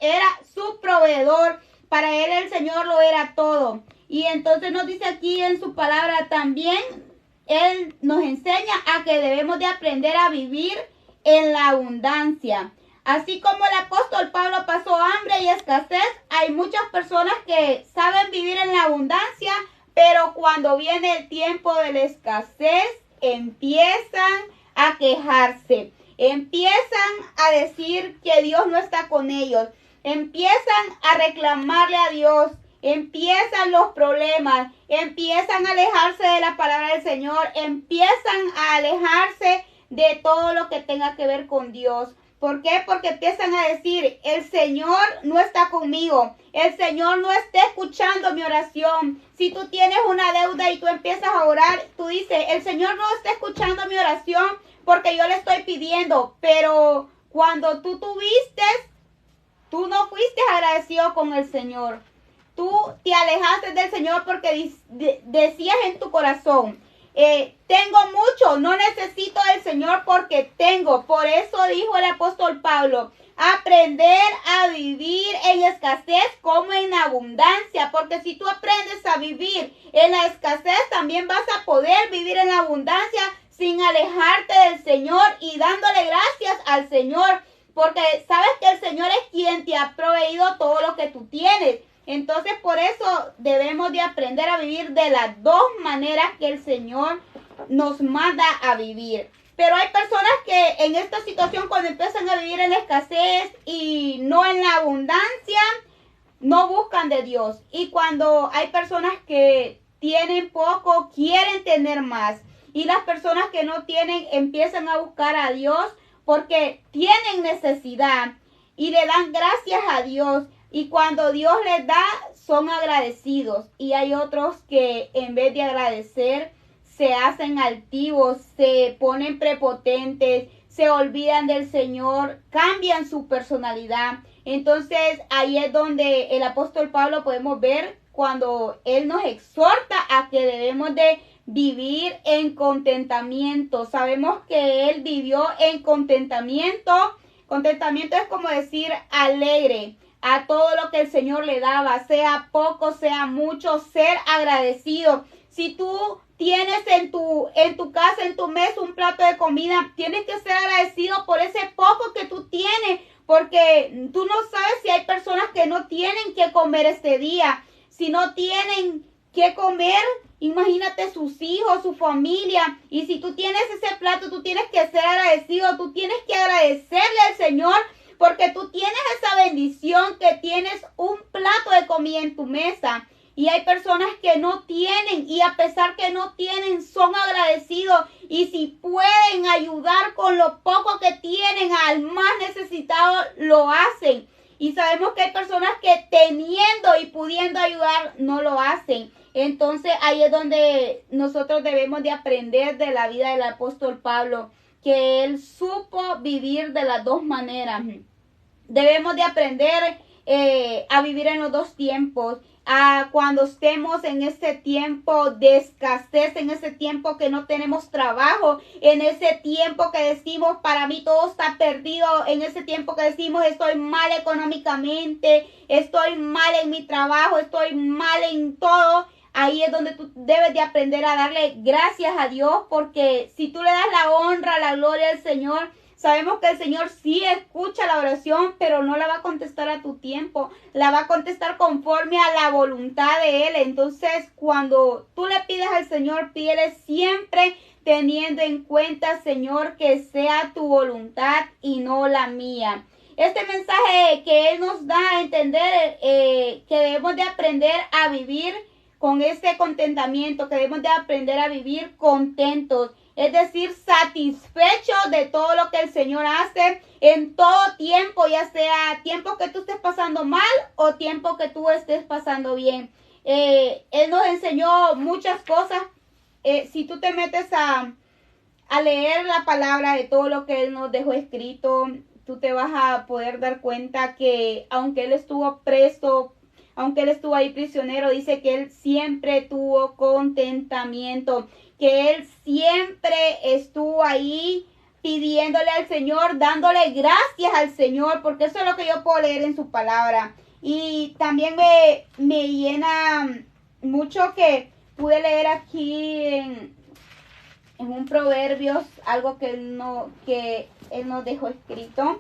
era su proveedor. Para él el Señor lo era todo. Y entonces nos dice aquí en su palabra también, él nos enseña a que debemos de aprender a vivir en la abundancia. Así como el apóstol Pablo pasó hambre y escasez, hay muchas personas que saben vivir en la abundancia, pero cuando viene el tiempo de la escasez, empiezan a quejarse, empiezan a decir que Dios no está con ellos, empiezan a reclamarle a Dios, empiezan los problemas, empiezan a alejarse de la palabra del Señor, empiezan a alejarse de todo lo que tenga que ver con Dios. ¿Por qué? Porque empiezan a decir, el Señor no está conmigo, el Señor no está escuchando mi oración. Si tú tienes una deuda y tú empiezas a orar, tú dices, el Señor no está escuchando mi oración porque yo le estoy pidiendo. Pero cuando tú tuviste, tú no fuiste agradecido con el Señor. Tú te alejaste del Señor porque decías en tu corazón, tengo mucho, no necesito del Señor porque tengo. Por eso dijo el apóstol Pablo, aprender a vivir en escasez como en abundancia, porque si tú aprendes a vivir en la escasez, también vas a poder vivir en la abundancia sin alejarte del Señor y dándole gracias al Señor, porque sabes que el Señor es quien te ha proveído todo lo que tú tienes. Entonces por eso debemos de aprender a vivir de las dos maneras que el Señor nos manda a vivir. Pero hay personas que en esta situación, cuando empiezan a vivir en la escasez y no en la abundancia, no buscan de Dios. Y cuando hay personas que tienen poco, quieren tener más. Y las personas que no tienen empiezan a buscar a Dios porque tienen necesidad y le dan gracias a Dios. Y cuando Dios les da, son agradecidos. Y hay otros que en vez de agradecer, se hacen altivos, se ponen prepotentes, se olvidan del Señor, cambian su personalidad. Entonces ahí es donde el apóstol Pablo podemos ver cuando él nos exhorta a que debemos de vivir en contentamiento. Sabemos que él vivió en contentamiento. Contentamiento es como decir alegre a todo lo que el Señor le daba, sea poco, sea mucho, ser agradecido. Si tú tienes en tu casa, en tu mesa, un plato de comida, tienes que ser agradecido por ese poco que tú tienes, porque tú no sabes si hay personas que no tienen que comer este día. Si no tienen que comer, imagínate sus hijos, su familia. Y si tú tienes ese plato, tú tienes que ser agradecido, tú tienes que agradecerle al Señor, porque tú tienes esa bendición que tienes un plato de comida en tu mesa. Y hay personas que no tienen, y a pesar que no tienen, son agradecidos. Y si pueden ayudar con lo poco que tienen al más necesitado, lo hacen. Y sabemos que hay personas que teniendo y pudiendo ayudar, no lo hacen. Entonces ahí es donde nosotros debemos de aprender de la vida del apóstol Pablo, que él supo vivir de las dos maneras. Debemos de aprender a vivir en los dos tiempos. Cuando estemos en ese tiempo de escasez, en ese tiempo que no tenemos trabajo, en ese tiempo que decimos para mí todo está perdido, en ese tiempo que decimos estoy mal económicamente, estoy mal en mi trabajo, estoy mal en todo. Ahí es donde tú debes de aprender a darle gracias a Dios, porque si tú le das la honra, la gloria al Señor, sabemos que el Señor sí escucha la oración, pero no la va a contestar a tu tiempo. La va a contestar conforme a la voluntad de Él. Entonces, cuando tú le pides al Señor, pídele siempre teniendo en cuenta, Señor, que sea tu voluntad y no la mía. Este mensaje que Él nos da a entender que debemos de aprender a vivir con este contentamiento, que debemos de aprender a vivir contentos. Es decir, satisfecho de todo lo que el Señor hace en todo tiempo, ya sea tiempo que tú estés pasando mal o tiempo que tú estés pasando bien. Él nos enseñó muchas cosas. Si tú te metes a leer la palabra de todo lo que Él nos dejó escrito, tú te vas a poder dar cuenta que aunque Él estuvo preso, aunque Él estuvo ahí prisionero, dice que Él siempre tuvo contentamiento, que Él siempre estuvo ahí pidiéndole al Señor, dándole gracias al Señor, porque eso es lo que yo puedo leer en su palabra. Y también me llena mucho que pude leer aquí en un Proverbios, algo que él nos dejó escrito,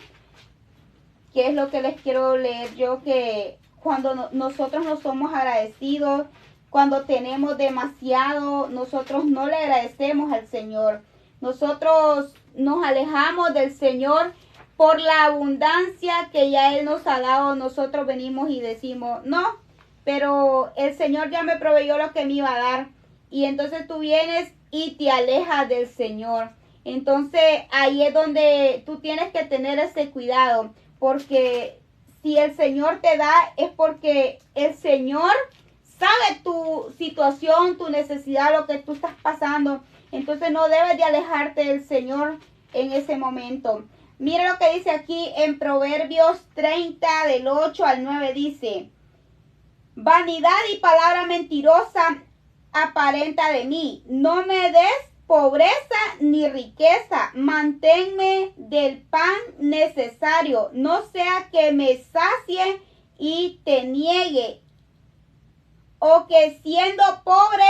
que es lo que les quiero leer yo, que cuando nosotros no somos agradecidos, cuando tenemos demasiado, nosotros no le agradecemos al Señor. Nosotros nos alejamos del Señor por la abundancia que ya Él nos ha dado. Nosotros venimos y decimos, no, pero el Señor ya me proveyó lo que me iba a dar. Y entonces tú vienes y te alejas del Señor. Entonces ahí es donde tú tienes que tener ese cuidado, porque si el Señor te da es porque el Señor sabe tu situación, tu necesidad, lo que tú estás pasando. Entonces no debes de alejarte del Señor en ese momento. Mira lo que dice aquí en Proverbios 30 del 8 al 9, dice: vanidad y palabra mentirosa aparenta de mí. No me des pobreza ni riqueza. Manténme del pan necesario. No sea que me sacie y te niegue, o que siendo pobre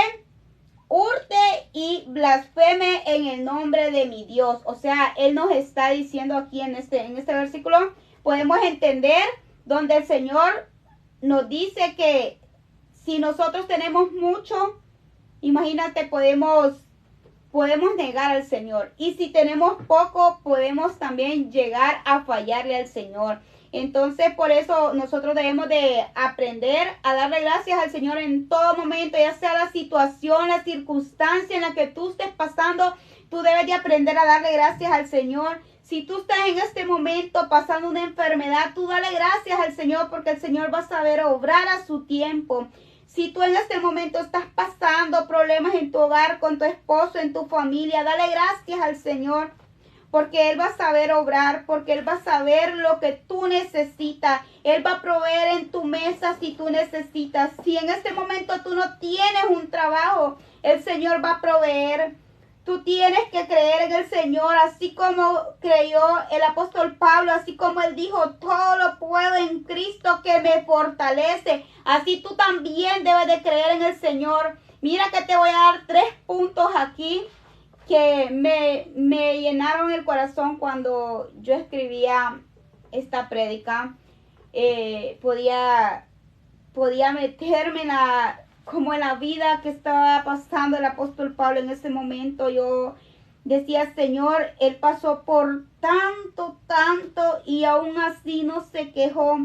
hurte y blasfeme en el nombre de mi Dios. O sea, Él nos está diciendo aquí en este versículo, podemos entender donde el Señor nos dice que si nosotros tenemos mucho, imagínate, podemos negar al Señor. Y si tenemos poco, podemos también llegar a fallarle al Señor. Entonces, por eso nosotros debemos de aprender a darle gracias al Señor en todo momento, ya sea la situación, la circunstancia en la que tú estés pasando. Tú debes de aprender a darle gracias al Señor. Si tú estás en este momento pasando una enfermedad, tú dale gracias al Señor, porque el Señor va a saber obrar a su tiempo. Si tú en este momento estás pasando problemas en tu hogar, con tu esposo, en tu familia, dale gracias al Señor, porque Él va a saber obrar, porque Él va a saber lo que tú necesitas. Él va a proveer en tu mesa si tú necesitas. Si en este momento tú no tienes un trabajo, el Señor va a proveer. Tú tienes que creer en el Señor, así como creyó el apóstol Pablo, así como él dijo, todo lo puedo en Cristo que me fortalece. Así tú también debes de creer en el Señor. Mira que te voy a dar 3 puntos aquí que me llenaron el corazón cuando yo escribía esta prédica. Podía meterme como en la vida que estaba pasando el apóstol Pablo en ese momento. Yo decía, Señor, Él pasó por tanto, y aún así no se quejó.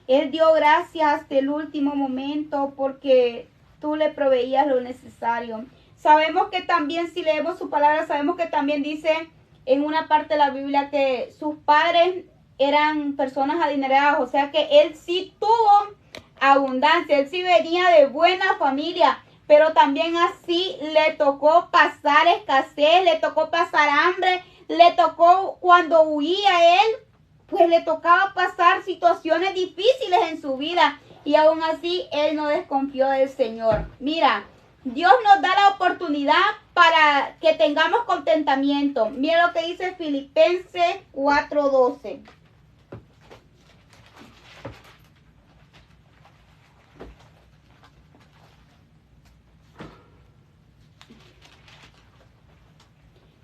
Él dio gracias hasta el último momento porque tú le proveías lo necesario. Sabemos que también, si leemos su palabra, sabemos que también dice en una parte de la Biblia que sus padres eran personas adineradas, o sea que él sí tuvo abundancia, él sí venía de buena familia, pero también así le tocó pasar escasez, le tocó pasar hambre, le tocó cuando huía él, pues le tocaba pasar situaciones difíciles en su vida, y aún así él no desconfió del Señor. Mira, Dios nos da la oportunidad para que tengamos contentamiento. Mira lo que dice Filipenses 4:12.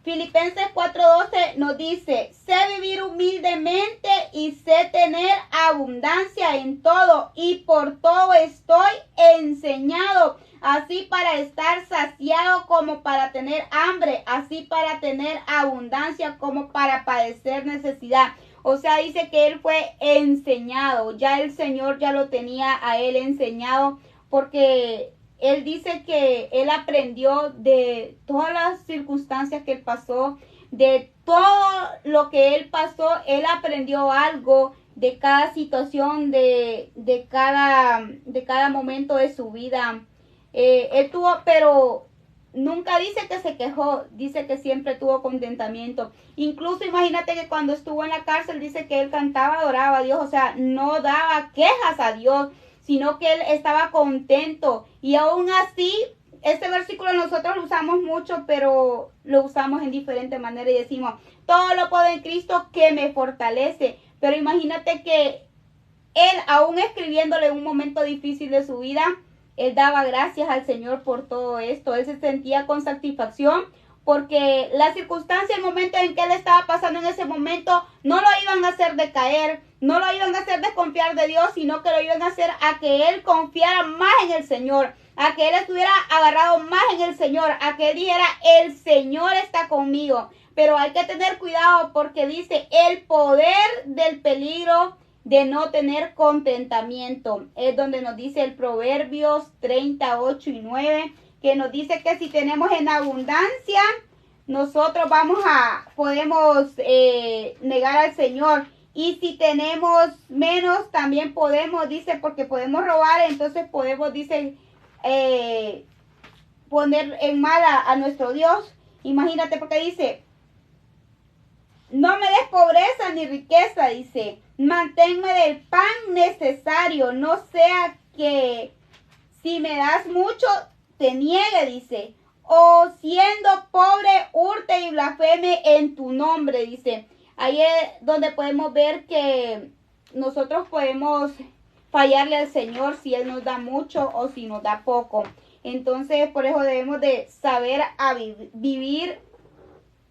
Filipenses 4:12 nos dice, sé vivir humildemente y sé tener abundancia en todo, y por todo estoy enseñado, así para estar saciado como para tener hambre, así para tener abundancia como para padecer necesidad. O sea, dice que él fue enseñado, ya el Señor ya lo tenía a él enseñado, porque él dice que él aprendió de todas las circunstancias que él pasó, de todo lo que él pasó, él aprendió algo de cada situación, de cada momento de su vida. Él tuvo, pero nunca dice que se quejó, dice que siempre tuvo contentamiento. Incluso imagínate que cuando estuvo en la cárcel dice que él cantaba, adoraba a Dios, o sea, no daba quejas a Dios, sino que él estaba contento, y aún así este versículo nosotros lo usamos mucho, pero lo usamos en diferentes maneras y decimos, todo lo puedo en Cristo que me fortalece. Pero imagínate que él, aún escribiéndole en un momento difícil de su vida, él daba gracias al Señor por todo esto. Él se sentía con satisfacción porque la circunstancia, el momento en que él estaba pasando en ese momento, no lo iban a hacer decaer, no lo iban a hacer desconfiar de Dios, sino que lo iban a hacer a que él confiara más en el Señor, a que él estuviera agarrado más en el Señor, a que él dijera, el Señor está conmigo. Pero hay que tener cuidado porque dice, el poder del peligro de no tener contentamiento. Es donde nos dice el Proverbios 38 y 9, que nos dice que si tenemos en abundancia, nosotros podemos negar al Señor. Y si tenemos menos, también podemos, dice, porque podemos robar, entonces podemos, dice, poner en mal a nuestro Dios. Imagínate, porque dice, no me des pobreza ni riqueza, dice, manténme del pan necesario, no sea que si me das mucho, te niegue, dice, o siendo pobre, hurte y blasfeme en tu nombre, dice. Ahí es donde podemos ver que nosotros podemos fallarle al Señor si Él nos da mucho o si nos da poco. Entonces, por eso debemos de saber vivir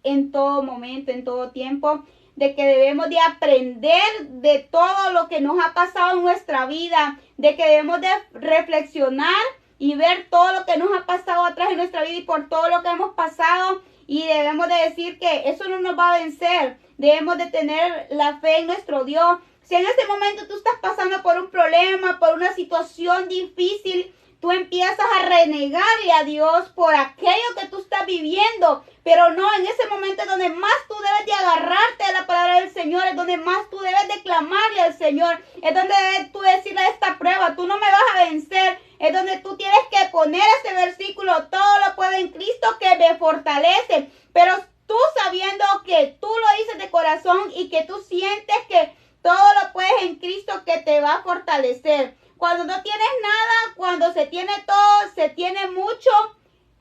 en todo momento, en todo tiempo, de que debemos de aprender de todo lo que nos ha pasado en nuestra vida, de que debemos de reflexionar y ver todo lo que nos ha pasado atrás en nuestra vida y por todo lo que hemos pasado, y debemos de decir que eso no nos va a vencer. Debemos de tener la fe en nuestro Dios. Si en este momento tú estás pasando por un problema, por una situación difícil, tú empiezas a renegarle a Dios por aquello que tú estás viviendo. Pero no, en ese momento es donde más tú debes de agarrarte a la palabra del Señor, es donde más tú debes de clamarle al Señor, es donde debes tú decirle a esta prueba, tú no me vas a vencer, es donde tú tienes que poner ese versículo, todo lo puedo en Cristo que me fortalece, pero tú sabiendo que tú lo dices de corazón y que tú sientes que todo lo puedes en Cristo que te va a fortalecer. Cuando no tienes nada, cuando se tiene todo, se tiene mucho,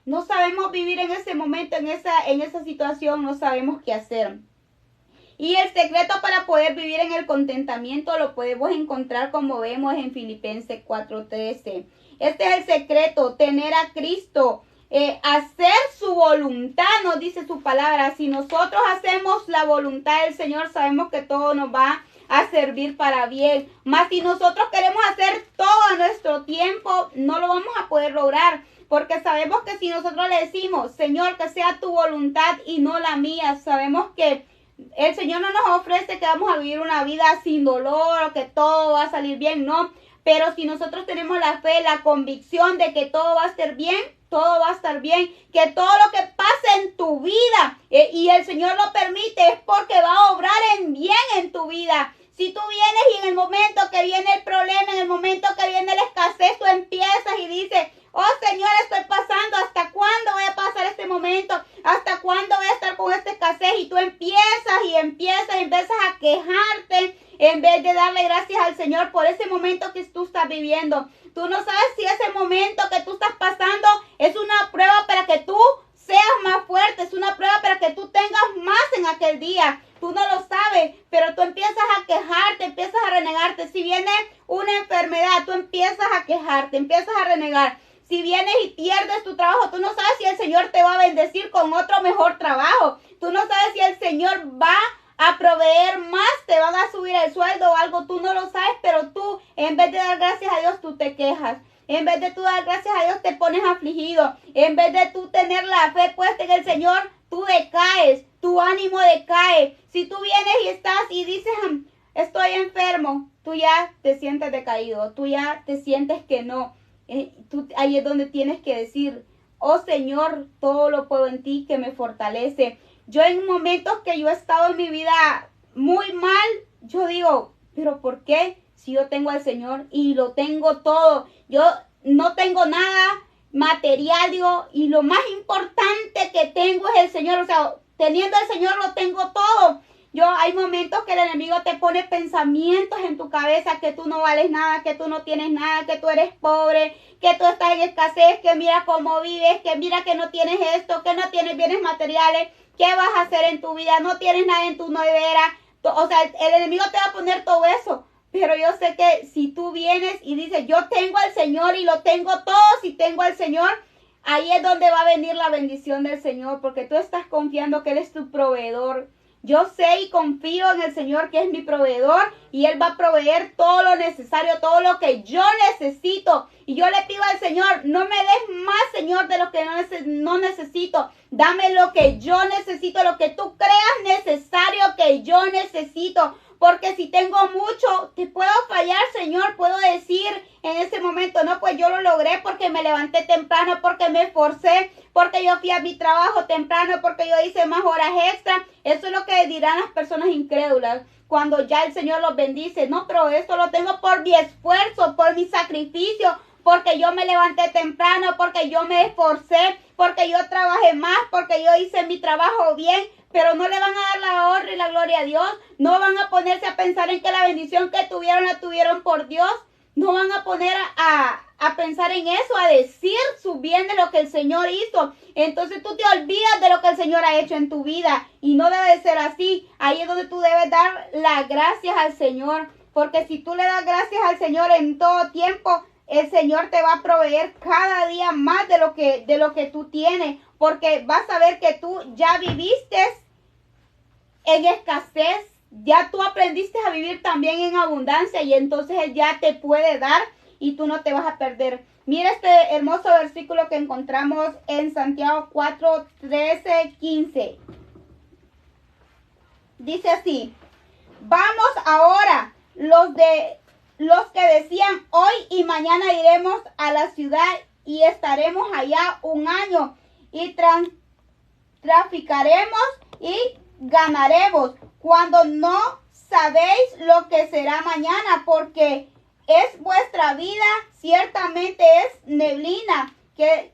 no sabemos vivir en ese momento, en esa situación, no sabemos qué hacer. Y el secreto para poder vivir en el contentamiento lo podemos encontrar como vemos en Filipenses 4:13. Este es el secreto, tener a Cristo, hacer su voluntad, nos dice su palabra. Si nosotros hacemos la voluntad del Señor, sabemos que todo nos va a servir para bien. Mas si nosotros queremos hacer todo a nuestro tiempo, no lo vamos a poder lograr. Porque sabemos que si nosotros le decimos, Señor, que sea tu voluntad y no la mía, sabemos que el Señor no nos ofrece que vamos a vivir una vida sin dolor o que todo va a salir bien, no. Pero si nosotros tenemos la fe, la convicción de que todo va a estar bien, todo va a estar bien, que todo lo que pase en tu vida y el Señor lo permite es porque va a obrar en bien en tu vida. Si tú vienes y en el momento que viene el problema, en el momento que viene la escasez, tú empiezas y dices, oh Señor, estoy pasando, ¿hasta cuándo voy a pasar este momento? ¿Hasta cuándo voy a estar con esta escasez? Y tú empiezas a quejarte en vez de darle gracias al Señor por ese momento que tú estás viviendo. Tú no sabes si ese momento que tú estás pasando es una prueba para que tú seas más fuerte, es una prueba para que tú tengas más en aquel día. Tú no lo sabes, pero tú empiezas a quejarte, empiezas a renegarte. Si viene una enfermedad, tú empiezas a quejarte, empiezas a renegar. Si vienes y pierdes tu trabajo, tú no sabes si el Señor te va a bendecir con otro mejor trabajo. Tú no sabes si el Señor va a proveer más, te van a subir el sueldo o algo. Tú no lo sabes, pero tú, en vez de dar gracias a Dios, tú te quejas. En vez de tú dar gracias a Dios, te pones afligido. En vez de tú tener la fe puesta en el Señor, tú decaes, tu ánimo decae. Si tú vienes y estás y dices, estoy enfermo, tú ya te sientes decaído, tú ya te sientes que no. Ahí es donde tienes que decir, oh Señor, todo lo puedo en ti que me fortalece. Yo en momentos que yo he estado en mi vida muy mal, yo digo, pero ¿por qué? Si yo tengo al Señor y lo tengo todo, yo no tengo nada material, digo, y lo más importante que tengo es el Señor. O sea, teniendo al Señor lo tengo todo. Hay momentos que el enemigo te pone pensamientos en tu cabeza que tú no vales nada, que tú no tienes nada, que tú eres pobre, que tú estás en escasez, que mira cómo vives, que mira que no tienes esto, que no tienes bienes materiales, qué vas a hacer en tu vida, no tienes nada en tu nevera. O sea, el enemigo te va a poner todo eso. Pero yo sé que si tú vienes y dices, yo tengo al Señor y lo tengo todo, si tengo al Señor, ahí es donde va a venir la bendición del Señor, porque tú estás confiando que Él es tu proveedor. Yo sé y confío en el Señor que es mi proveedor y Él va a proveer todo lo necesario, todo lo que yo necesito. Y yo le pido al Señor, no me des más, Señor, de lo que no necesito. Dame lo que yo necesito, lo que tú creas necesario que yo necesito. Porque si tengo mucho, te puedo fallar, Señor. Puedo decir en ese momento, no, pues yo lo logré porque me levanté temprano, porque me esforcé, porque yo fui a mi trabajo temprano, porque yo hice más horas extra. Eso es lo que dirán las personas incrédulas cuando ya el Señor los bendice. No, pero esto lo tengo por mi esfuerzo, por mi sacrificio, porque yo me levanté temprano, porque yo me esforcé, porque yo trabajé más, porque yo hice mi trabajo bien. Pero no le van a dar la honra y la gloria a Dios. No van a ponerse a pensar en que la bendición que tuvieron la tuvieron por Dios. No van a poner a pensar en eso, a decir su bien de lo que el Señor hizo. Entonces tú te olvidas de lo que el Señor ha hecho en tu vida. Y no debe de ser así. Ahí es donde tú debes dar las gracias al Señor. Porque si tú le das gracias al Señor en todo tiempo, el Señor te va a proveer cada día más de lo que tú tienes. Porque vas a ver que tú ya viviste en escasez, ya tú aprendiste a vivir también en abundancia y entonces Él ya te puede dar y tú no te vas a perder. Mira este hermoso versículo que encontramos en Santiago 4, 13, 15. Dice así: vamos ahora, los que decían hoy y mañana iremos a la ciudad y estaremos allá un año y traficaremos y ganaremos, cuando no sabéis lo que será mañana, porque es vuestra vida, ciertamente es neblina que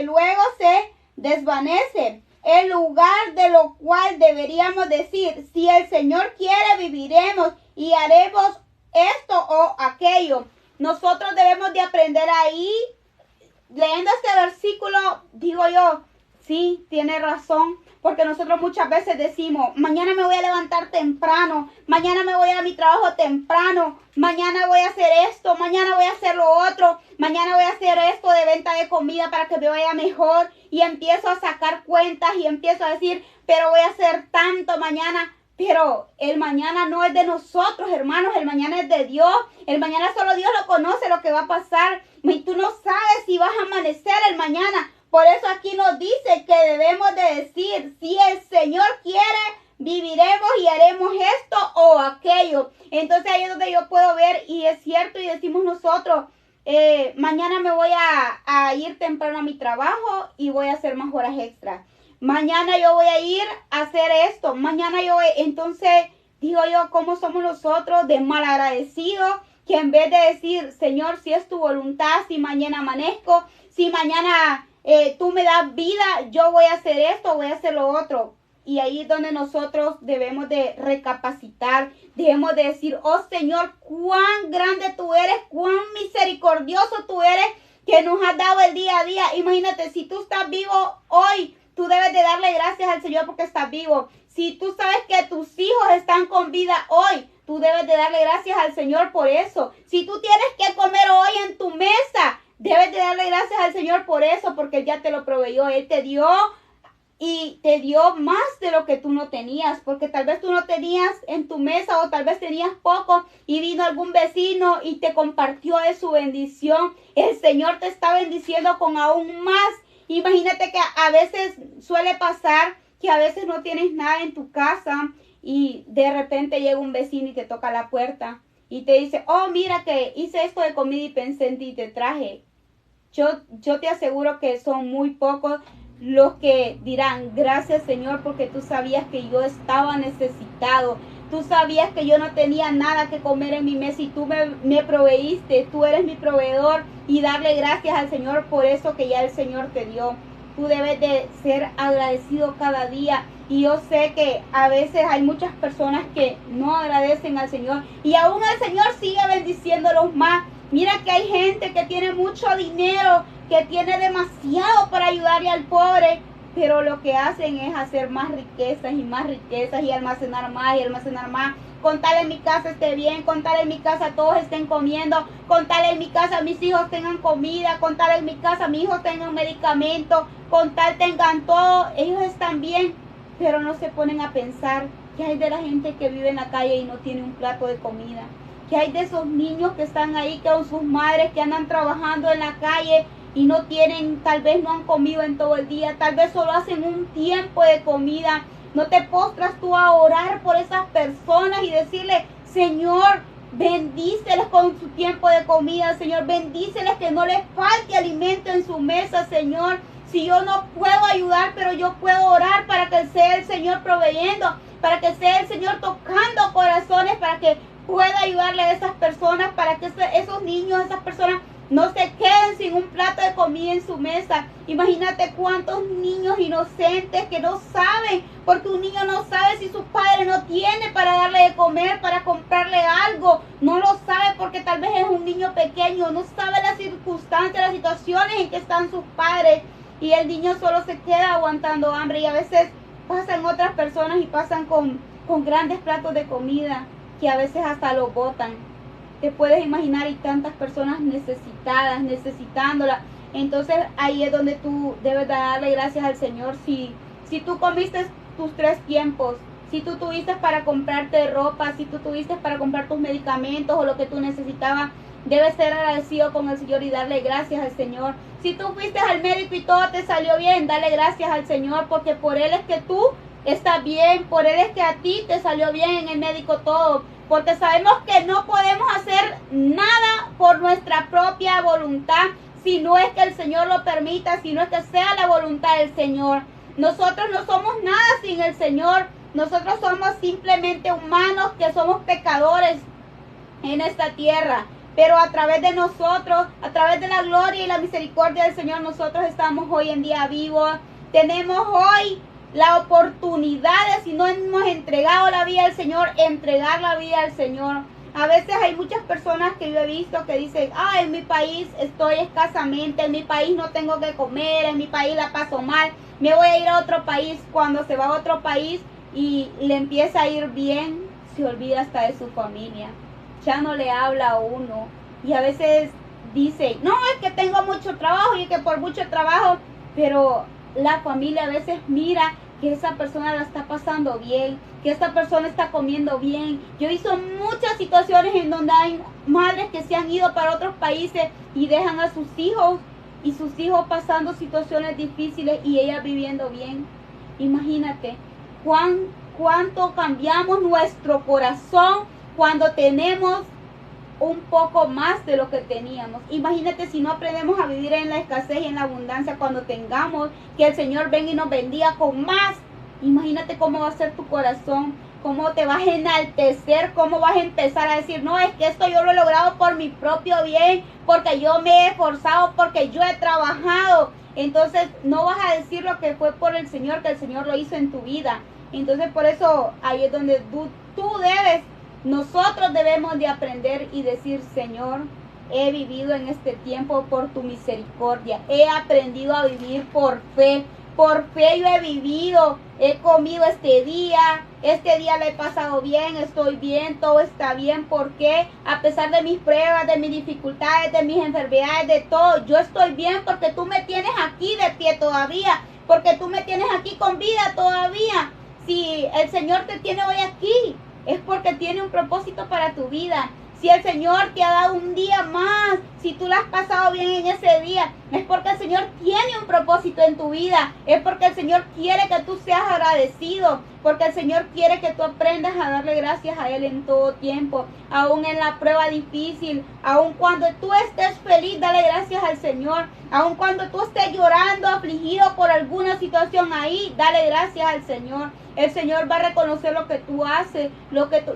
luego se desvanece, en lugar de lo cual deberíamos decir, si el Señor quiere viviremos y haremos esto o aquello. Nosotros debemos de aprender ahí, leyendo este versículo, digo yo, sí, tiene razón, porque nosotros muchas veces decimos, mañana me voy a levantar temprano, mañana me voy a mi trabajo temprano, mañana voy a hacer esto, mañana voy a hacer lo otro, mañana voy a hacer esto de venta de comida para que me vaya mejor, y empiezo a sacar cuentas y empiezo a decir, pero voy a hacer tanto mañana. Pero el mañana no es de nosotros, hermanos, el mañana es de Dios. El mañana solo Dios lo conoce, lo que va a pasar. Y tú no sabes si vas a amanecer el mañana. Por eso aquí nos dice que debemos de decir, si el Señor quiere, viviremos y haremos esto o aquello. Entonces ahí es donde yo puedo ver, y es cierto, y decimos nosotros, mañana me voy a ir temprano a mi trabajo y voy a hacer más horas extras. Mañana yo voy a ir a hacer esto. Mañana yo voy. Entonces, digo yo, ¿cómo somos nosotros de malagradecidos? Que en vez de decir, Señor, si es tu voluntad, si mañana amanezco, si mañana tú me das vida, yo voy a hacer esto, voy a hacer lo otro. Y ahí es donde nosotros debemos de recapacitar, debemos de decir, oh Señor, cuán grande tú eres, cuán misericordioso tú eres, que nos has dado el día a día. Imagínate, si tú estás vivo hoy, tú debes de darle gracias al Señor porque estás vivo. Si tú sabes que tus hijos están con vida hoy, tú debes de darle gracias al Señor por eso. Si tú tienes que comer hoy en tu mesa, debes de darle gracias al Señor por eso, porque Él ya te lo proveyó. Él te dio y te dio más de lo que tú no tenías, porque tal vez tú no tenías en tu mesa o tal vez tenías poco y vino algún vecino y te compartió de su bendición. El Señor te está bendiciendo con aún más. Imagínate que a veces suele pasar que a veces no tienes nada en tu casa y de repente llega un vecino y te toca la puerta y te dice, oh, mira que hice esto de comida y pensé en ti y te traje. Yo te aseguro que son muy pocos los que dirán, gracias Señor, porque tú sabías que yo estaba necesitado. Tú sabías que yo no tenía nada que comer en mi mesa y tú me proveíste, tú eres mi proveedor, y darle gracias al Señor por eso que ya el Señor te dio. tú debes de ser agradecido cada día. Y yo sé que a veces hay muchas personas que no agradecen al Señor y aún el Señor sigue bendiciéndolos más. Mira que hay gente que tiene mucho dinero, que tiene demasiado para ayudarle al pobre, pero lo que hacen es hacer más riquezas y almacenar más y almacenar más. Con tal en mi casa esté bien, con tal en mi casa todos estén comiendo, con tal en mi casa mis hijos tengan comida, con tal en mi casa mis hijos tengan medicamento, con tal tengan todo, ellos están bien, pero no se ponen a pensar qué hay de la gente que vive en la calle y no tiene un plato de comida. ¿Qué hay de esos niños que están ahí con sus madres que andan trabajando en la calle y no tienen, tal vez no han comido en todo el día, tal vez solo hacen un tiempo de comida? ¿No te postras tú a orar por esas personas y decirle, Señor, bendíceles con su tiempo de comida, Señor, bendíceles que no les falte alimento en su mesa, Señor? Si yo no puedo ayudar, pero yo puedo orar para que sea el Señor proveyendo, para que sea el Señor tocando corazones, para que pueda ayudarle a esas personas, para que esos niños, esas personas no se queden sin un plato de comida en su mesa. Imagínate cuántos niños inocentes que no saben, porque un niño no sabe si su padre no tiene para darle de comer, para comprarle algo. No lo sabe porque tal vez es un niño pequeño, no sabe las circunstancias, las situaciones en que están sus padres. Y el niño solo se queda aguantando hambre y a veces pasan otras personas y pasan con grandes platos de comida que a veces hasta lo botan. Te puedes imaginar, hay tantas personas necesitadas, necesitándola. Entonces ahí es donde tú debes darle gracias al Señor. Si tú comiste tus 3 tiempos, si tú tuviste para comprarte ropa, si tú tuviste para comprar tus medicamentos o lo que tú necesitabas, debes ser agradecido con el Señor y darle gracias al Señor. Si tú fuiste al médico y todo te salió bien, dale gracias al Señor, porque por Él es que tú estás bien, por Él es que a ti te salió bien en el médico todo. Porque sabemos que no podemos hacer nada por nuestra propia voluntad, si no es que el Señor lo permita, si no es que sea la voluntad del Señor. Nosotros no somos nada sin el Señor. Nosotros somos simplemente humanos que somos pecadores en esta tierra. Pero a través de nosotros, a través de la gloria y la misericordia del Señor, nosotros estamos hoy en día vivos. Tenemos hoy la oportunidad de, si no hemos entregado la vida al Señor, entregar la vida al Señor. A veces hay muchas personas que yo he visto que dicen, en mi país estoy escasamente, en mi país no tengo que comer, en mi país la paso mal, me voy a ir a otro país. Cuando se va a otro país y le empieza a ir bien, se olvida hasta de su familia, ya no le habla a uno. Y a veces dice, no, es que tengo mucho trabajo y que por mucho trabajo, pero la familia a veces mira que esa persona la está pasando bien, que esa persona está comiendo bien. Yo he visto muchas situaciones en donde hay madres que se han ido para otros países y dejan a sus hijos y sus hijos pasando situaciones difíciles y ellas viviendo bien. Imagínate cuánto cambiamos nuestro corazón cuando tenemos un poco más de lo que teníamos. Imagínate si no aprendemos a vivir en la escasez y en la abundancia cuando tengamos, que el Señor venga y nos bendiga con más. Imagínate cómo va a ser tu corazón, cómo te vas a enaltecer, cómo vas a empezar a decir, no, es que esto yo lo he logrado por mi propio bien, porque yo me he esforzado, porque yo he trabajado. Entonces no vas a decir lo que fue por el Señor, que el Señor lo hizo en tu vida. Entonces por eso ahí es donde nosotros debemos de aprender y decir, Señor, he vivido en este tiempo por tu misericordia. He aprendido a vivir por fe. Por fe yo he vivido, he comido este día lo he pasado bien, estoy bien, todo está bien. Porque a pesar de mis pruebas, de mis dificultades, de mis enfermedades, de todo, yo estoy bien porque tú me tienes aquí de pie todavía. Porque tú me tienes aquí con vida todavía. Si el Señor te tiene hoy aquí, es porque tiene un propósito para tu vida. Si el Señor te ha dado un día más, si tú lo has pasado bien en ese día, es porque el Señor tiene un propósito en tu vida. Es porque el Señor quiere que tú seas agradecido. Porque el Señor quiere que tú aprendas a darle gracias a Él en todo tiempo. Aún en la prueba difícil, aún cuando tú estés feliz, dale gracias al Señor. Aún cuando tú estés llorando, afligido por alguna situación ahí, dale gracias al Señor. El Señor va a reconocer lo que tú haces,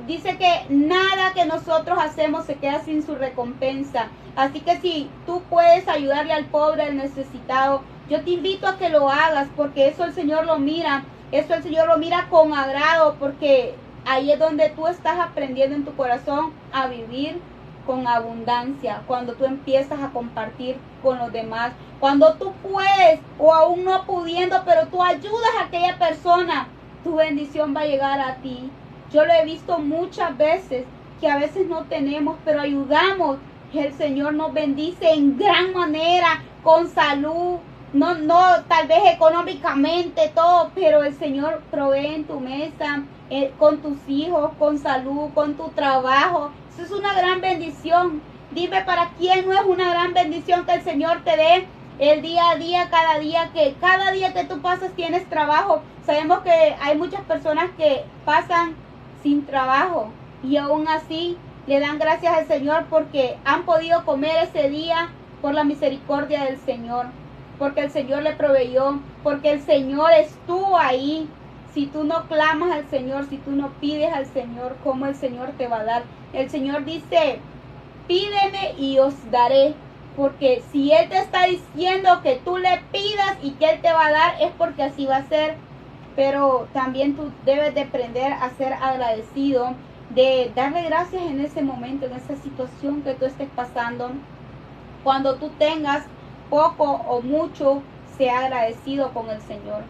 dice que nada que nosotros hacemos se queda sin su recompensa. Así que si tú puedes ayudarle al pobre, al necesitado, Yo te invito a que lo hagas, porque eso el Señor lo mira. Eso el Señor lo mira con agrado, porque ahí es donde tú estás aprendiendo en tu corazón a vivir con abundancia. Cuando tú empiezas a compartir con los demás. Cuando tú puedes, o aún no pudiendo, pero tú ayudas a aquella persona, tu bendición va a llegar a ti. Yo lo he visto muchas veces, que a veces no tenemos, pero ayudamos. El Señor nos bendice en gran manera, con salud, no tal vez económicamente, todo, pero el Señor provee en tu mesa, con tus hijos, con salud, con tu trabajo. Eso es una gran bendición. Dime, ¿para quién no es una gran bendición que el Señor te dé el día a día, cada día que tú pasas tienes trabajo? Sabemos que hay muchas personas que pasan sin trabajo y aún así le dan gracias al Señor porque han podido comer ese día por la misericordia del Señor, porque el Señor le proveyó, porque el Señor estuvo ahí. Si tú no clamas al Señor, si tú no pides al Señor, ¿cómo el Señor te va a dar? El Señor dice, pídeme y os daré. Porque si Él te está diciendo que tú le pidas y que Él te va a dar, es porque así va a ser. Pero también tú debes de aprender a ser agradecido, de darle gracias en ese momento, en esa situación que tú estés pasando. Cuando tú tengas poco o mucho, sea agradecido con el Señor.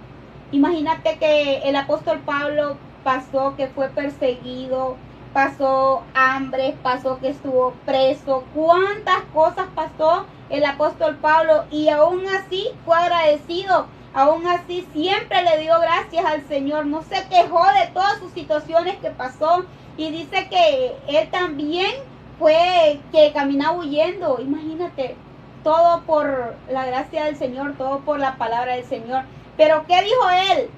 Imagínate que el apóstol Pablo pasó que fue perseguido, pasó hambre, pasó que estuvo preso. ¿Cuántas cosas pasó el apóstol Pablo? Y aún así fue agradecido. Aún así siempre le dio gracias al Señor. No se quejó de todas sus situaciones que pasó. Y dice que él también fue que caminaba huyendo. Imagínate, todo por la gracia del Señor, todo por la palabra del Señor. Pero ¿qué dijo él?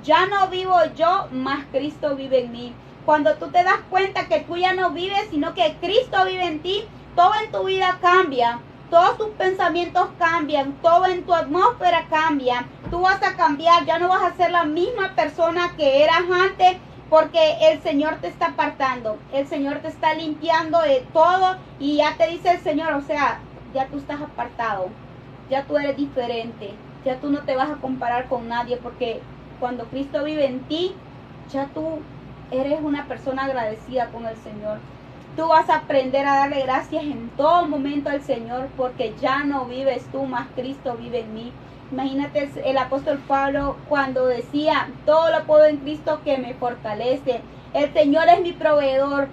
Ya no vivo yo, mas Cristo vive en mí. Cuando tú te das cuenta que tú ya no vives, sino que Cristo vive en ti, todo en tu vida cambia. Todos tus pensamientos cambian, todo en tu atmósfera cambia. Tú vas a cambiar, ya no vas a ser la misma persona que eras antes, porque el Señor te está apartando. El Señor te está limpiando de todo y ya te dice el Señor, o sea, ya tú estás apartado, ya tú eres diferente, ya tú no te vas a comparar con nadie, porque cuando Cristo vive en ti, ya tú eres una persona agradecida con el Señor. Tú vas a aprender a darle gracias en todo momento al Señor, porque ya no vives tú, más Cristo vive en mí. Imagínate el apóstol Pablo cuando decía, todo lo puedo en Cristo que me fortalece. El Señor es mi proveedor.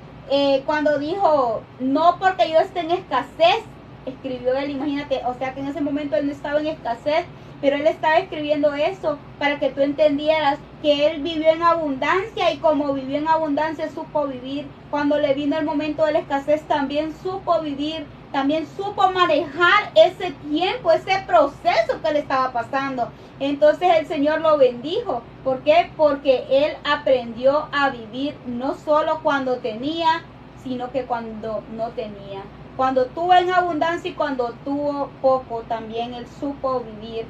Cuando dijo, no porque yo esté en escasez, escribió él, imagínate, o sea que en ese momento él no estaba en escasez, pero él estaba escribiendo eso para que tú entendieras que él vivió en abundancia, y como vivió en abundancia supo vivir. Cuando le vino el momento de la escasez también supo vivir, también supo manejar ese tiempo, ese proceso que le estaba pasando. Entonces el Señor lo bendijo. ¿Por qué? Porque él aprendió a vivir no solo cuando tenía, sino que cuando no tenía. Cuando tuvo en abundancia y cuando tuvo poco, también él supo vivir.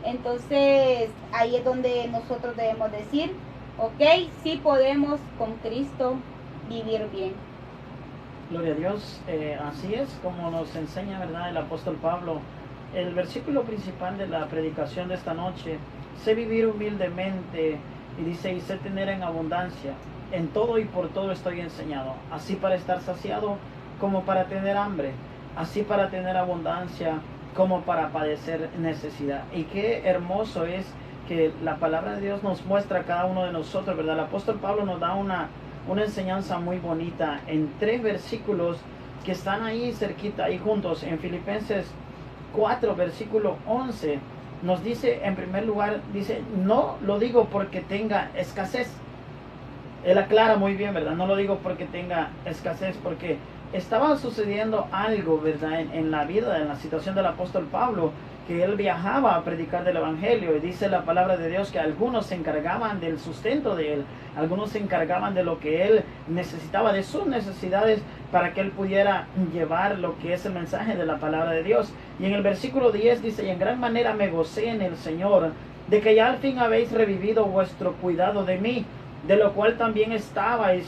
Entonces ahí es donde nosotros debemos decir, ok, sí podemos con Cristo vivir bien. Gloria a Dios, así es como nos enseña, ¿verdad?, el apóstol Pablo. El versículo principal de la predicación de esta noche: sé vivir humildemente, y dice, y sé tener en abundancia, en todo y por todo estoy enseñado, así para estar saciado como para tener hambre, así para tener abundancia como para padecer necesidad. Y qué hermoso es que la palabra de Dios nos muestra a cada uno de nosotros, ¿verdad? El apóstol Pablo nos da una enseñanza muy bonita en 3 versículos que están ahí cerquita, ahí juntos. En Filipenses 4, versículo 11, nos dice, en primer lugar, dice, no lo digo porque tenga escasez. Él aclara muy bien, ¿verdad? No lo digo porque tenga escasez, porque estaba sucediendo algo, ¿verdad?, en la vida, en la situación del apóstol Pablo, que él viajaba a predicar del evangelio, y dice la palabra de Dios que algunos se encargaban del sustento de él, algunos se encargaban de lo que él necesitaba, de sus necesidades, para que él pudiera llevar lo que es el mensaje de la palabra de Dios. Y en el versículo 10 dice, y en gran manera me gocé en el Señor, de que ya al fin habéis revivido vuestro cuidado de mí, de lo cual también estabais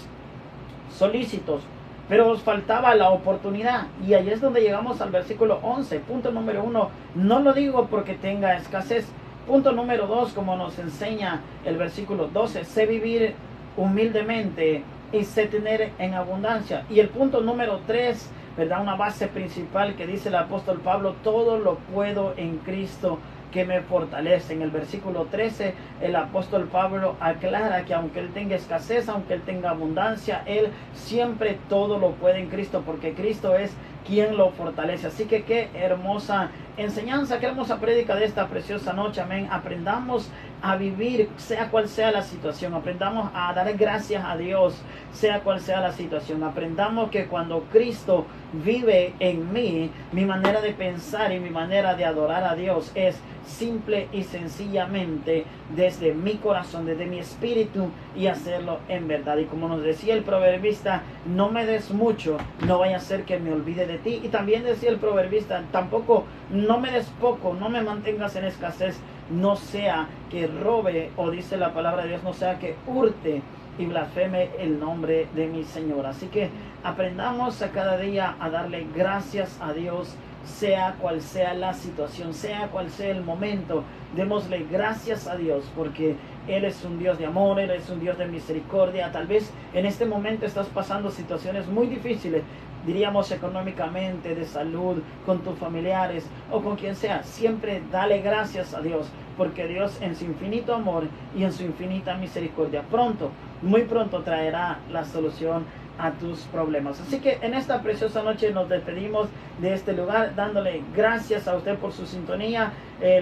solícitos. pero os faltaba la oportunidad. Y ahí es donde llegamos al versículo 11. Punto número 1, no lo digo porque tenga escasez. Punto número 2, como nos enseña el versículo 12, sé vivir humildemente y sé tener en abundancia. Y el punto número 3, ¿verdad? Una base principal que dice el apóstol Pablo, todo lo puedo en Cristo que me fortalece. En el versículo 13, el apóstol Pablo aclara que aunque él tenga escasez, aunque él tenga abundancia, él siempre todo lo puede en Cristo, porque Cristo es quien lo fortalece. Así que qué hermosa enseñanza, qué hermosa prédica de esta preciosa noche. Amén. Aprendamos a vivir, sea cual sea la situación. Aprendamos a dar gracias a Dios, sea cual sea la situación. Aprendamos que cuando Cristo vive en mí, mi manera de pensar y mi manera de adorar a Dios es simple y sencillamente desde mi corazón, desde mi espíritu, y hacerlo en verdad. Y como nos decía el proverbista, no me des mucho, no vaya a ser que me olvide de ti. Y también decía el proverbista, tampoco no me des poco, no me mantengas en escasez, no sea que robe, o dice la palabra de Dios, no sea que hurte y blasfeme el nombre de mi Señor. Así que aprendamos a cada día a darle gracias a Dios, sea cual sea la situación, sea cual sea el momento. Démosle gracias a Dios, porque Él es un Dios de amor, Él es un Dios de misericordia. Tal vez en este momento estás pasando situaciones muy difíciles, diríamos económicamente, de salud, con tus familiares o con quien sea. Siempre dale gracias a Dios, porque Dios en su infinito amor y en su infinita misericordia pronto, muy pronto traerá la solución a tus problemas. Así que en esta preciosa noche nos despedimos de este lugar dándole gracias a usted por su sintonía,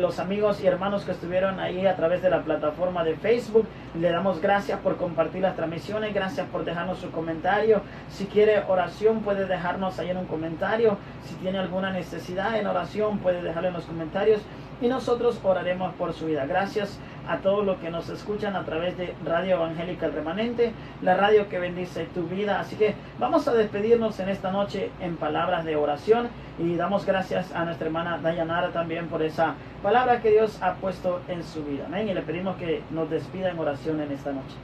los amigos y hermanos que estuvieron ahí a través de la plataforma de Facebook, le damos gracias por compartir las transmisiones, gracias por dejarnos su comentario. Si quiere oración puede dejarnos ahí en un comentario, si tiene alguna necesidad en oración puede dejarlo en los comentarios y nosotros oraremos por su vida. Gracias a todos los que nos escuchan a través de Radio Evangélica El Remanente, la radio que bendice tu vida. Así que vamos a despedirnos en esta noche en palabras de oración y damos gracias a nuestra hermana Dayanara también por esa palabra que Dios ha puesto en su vida. Amén. Y le pedimos que nos despida en oración en esta noche.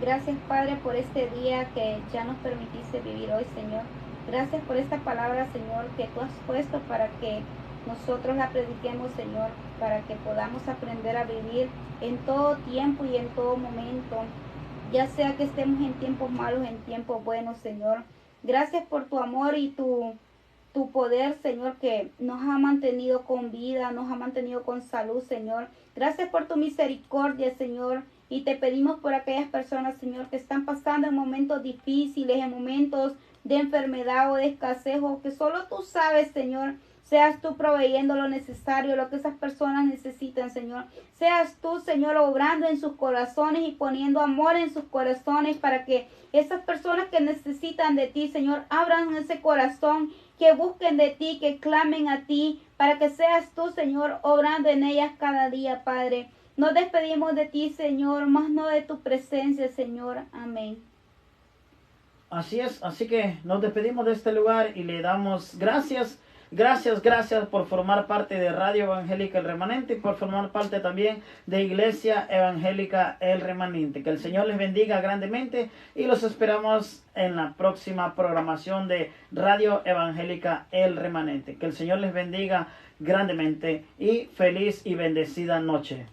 Gracias, Padre, por este día que ya nos permitiste vivir hoy, Señor. Gracias por esta palabra, Señor, que tú has puesto para que nosotros la prediquemos, Señor, para que podamos aprender a vivir en todo tiempo y en todo momento, ya sea que estemos en tiempos malos, en tiempos buenos, Señor. Gracias por tu amor y tu poder, Señor, que nos ha mantenido con vida, nos ha mantenido con salud, Señor. Gracias por tu misericordia, Señor. Y te pedimos por aquellas personas, Señor, que están pasando en momentos difíciles, en momentos de enfermedad o de escasez, o que solo tú sabes, Señor. Seas tú proveyendo lo necesario, lo que esas personas necesitan, Señor. Seas tú, Señor, obrando en sus corazones y poniendo amor en sus corazones para que esas personas que necesitan de ti, Señor, abran ese corazón, que busquen de ti, que clamen a ti, para que seas tú, Señor, obrando en ellas cada día, Padre. Nos despedimos de ti, Señor, más no de tu presencia, Señor. Amén. Así es, así que nos despedimos de este lugar y le damos gracias. Gracias por formar parte de Radio Evangélica El Remanente y por formar parte también de Iglesia Evangélica El Remanente. Que el Señor les bendiga grandemente y los esperamos en la próxima programación de Radio Evangélica El Remanente. Que el Señor les bendiga grandemente y feliz y bendecida noche.